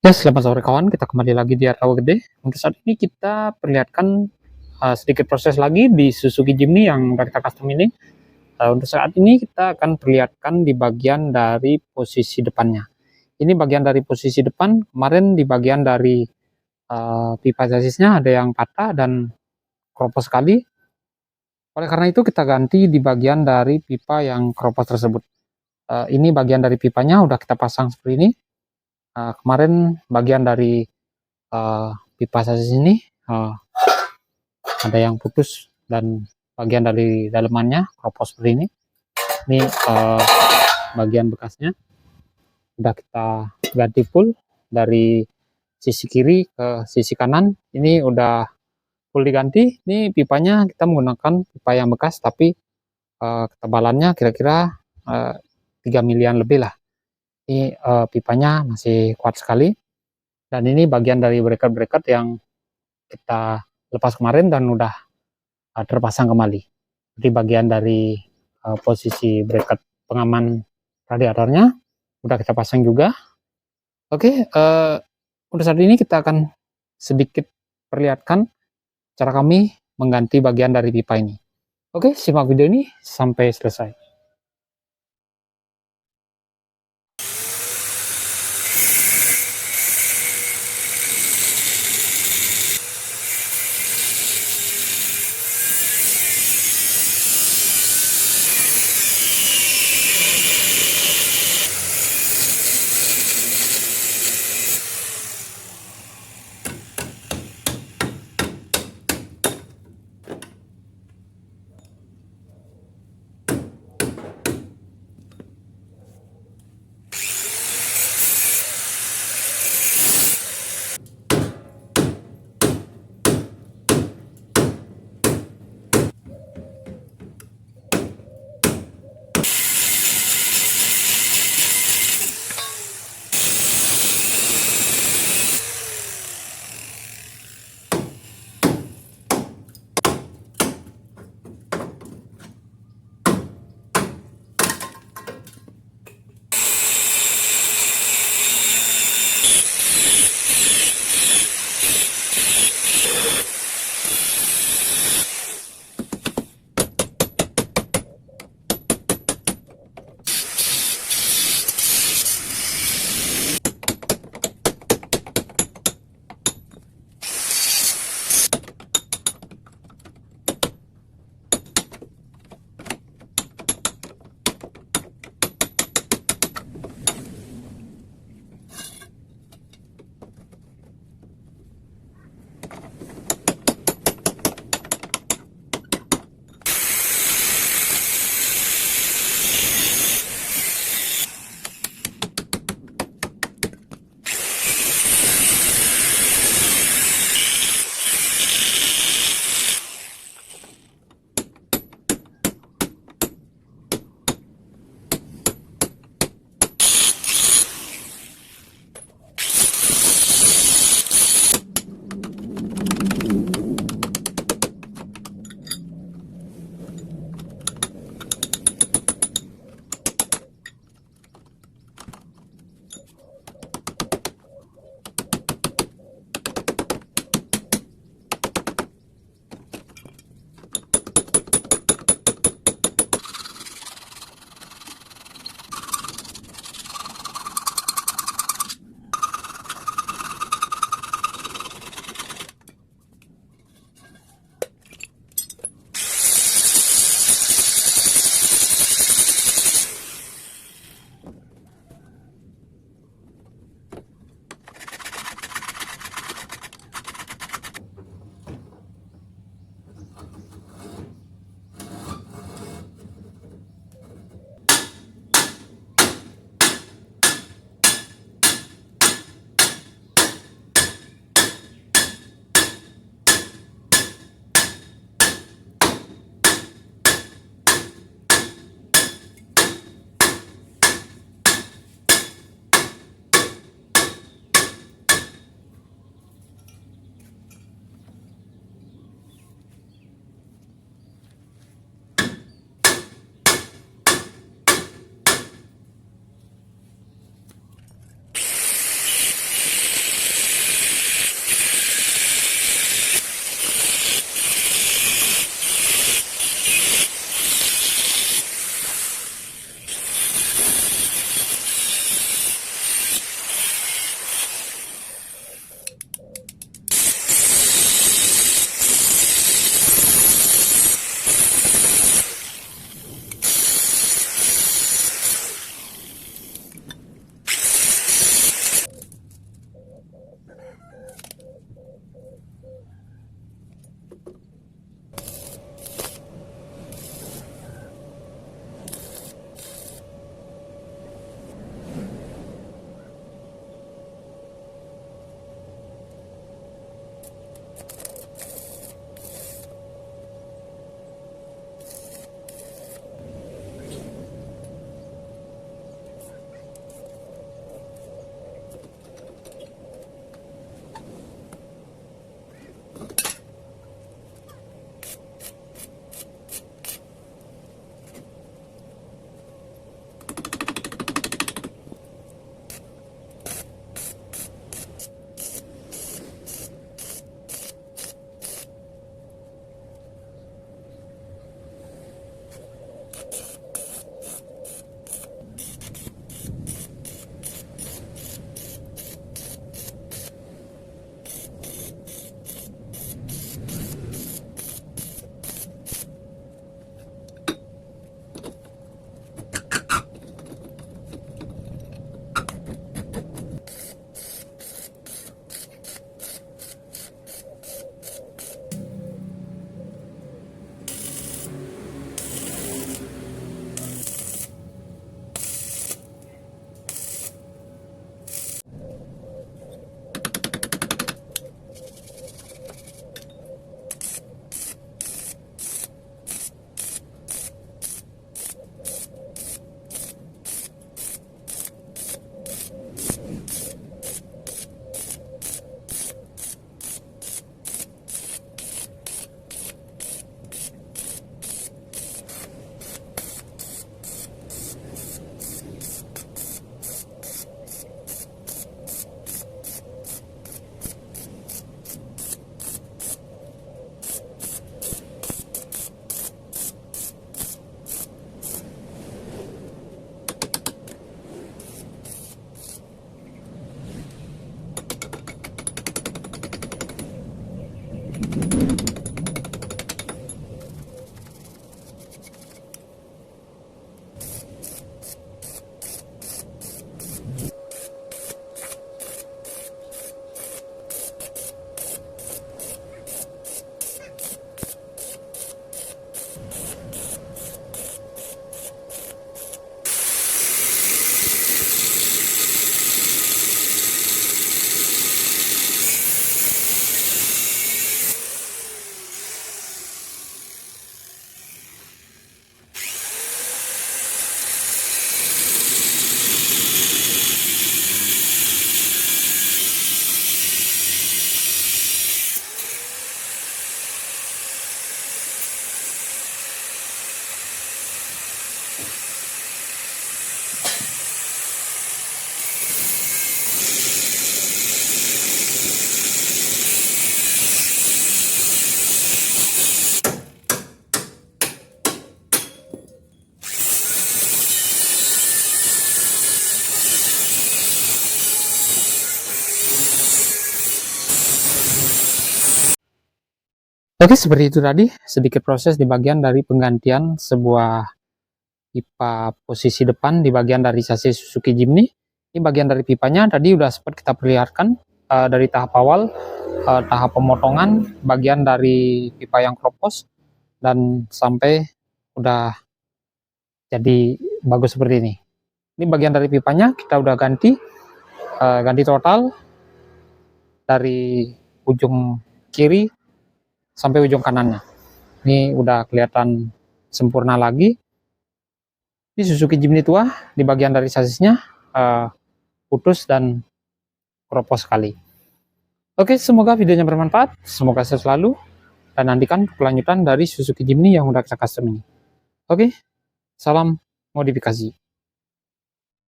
Ya, selamat sore kawan. Kita kembali lagi di Rawa Gede. Untuk saat ini kita perlihatkan sedikit proses lagi di Suzuki Jimny yang udah kita custom ini. Untuk saat ini kita akan perlihatkan di bagian dari posisi depannya. Ini bagian dari posisi depan. Kemarin di bagian dari pipa casisnya ada yang patah dan keropos sekali. Oleh karena itu kita ganti di bagian dari pipa yang keropos tersebut. Ini bagian dari pipanya udah kita pasang seperti ini. Kemarin bagian dari pipa sasis ini ada yang putus dan bagian dari dalemannya keropos seperti ini. Ini bagian bekasnya udah kita ganti full dari sisi kiri ke sisi kanan. Ini udah full diganti. Ini pipanya kita menggunakan pipa yang bekas tapi ketebalannya kira-kira 3 milian lebih lah. Ini pipanya masih kuat sekali. Dan ini bagian dari bracket-bracket yang kita lepas kemarin dan udah terpasang kembali. Jadi bagian dari posisi bracket pengaman radiatornya udah kita pasang juga. Oke, untuk saat ini kita akan sedikit perlihatkan cara kami mengganti bagian dari pipa ini. Oke, simak video ini sampai selesai. Oke, seperti itu tadi sedikit proses di bagian dari penggantian sebuah pipa posisi depan di bagian dari sasis Suzuki Jimny. Ini bagian dari pipanya tadi udah sempat kita perlihatkan dari tahap awal, tahap pemotongan bagian dari pipa yang kropos dan sampai udah jadi bagus seperti ini. Ini bagian dari pipanya kita udah ganti total dari ujung kiri sampai ujung kanannya. Ini udah kelihatan sempurna lagi. Ini Suzuki Jimny tua di bagian dari sasisnya putus dan kropos sekali. Oke, semoga videonya bermanfaat, semoga sehat selalu, dan nantikan kelanjutan dari Suzuki Jimny yang udah kita custom ini. Oke, salam modifikasi.